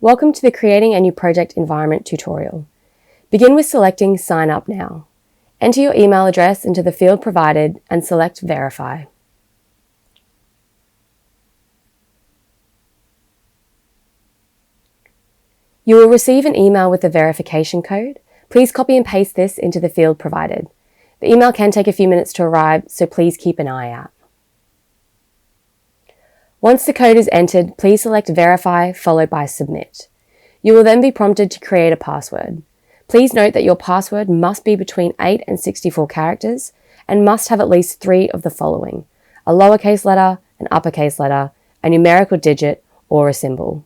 Welcome to the Creating a New Project Environment tutorial. Begin with selecting Sign Up Now. Enter your email address into the field provided and select Verify. You will receive an email with a verification code. Please copy and paste this into the field provided. The email can take a few minutes to arrive, so please keep an eye out. Once the code is entered, please select Verify followed by Submit. You will then be prompted to create a password. Please note that your password must be between 8 and 64 characters and must have at least 3 of the following: a lowercase letter, an uppercase letter, a numerical digit, or a symbol.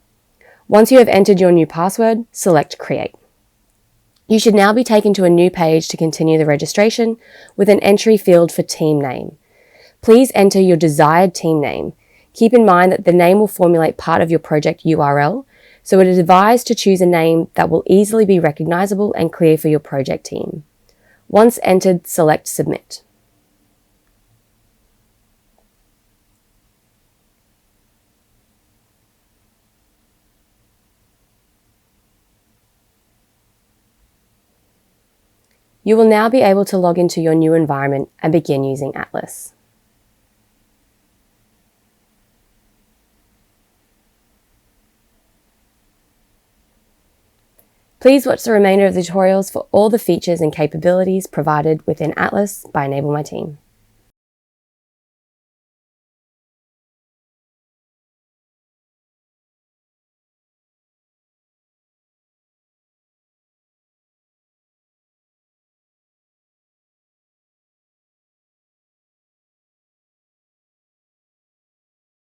Once you have entered your new password, select Create. You should now be taken to a new page to continue the registration with an entry field for team name. Please enter your desired team name. Keep in mind that the name will formulate part of your project URL, so it is advised to choose a name that will easily be recognizable and clear for your project team. Once entered, select Submit. You will now be able to log into your new environment and begin using Atlas. Please watch the remainder of the tutorials for all the features and capabilities provided within Atlas by Enable My Team.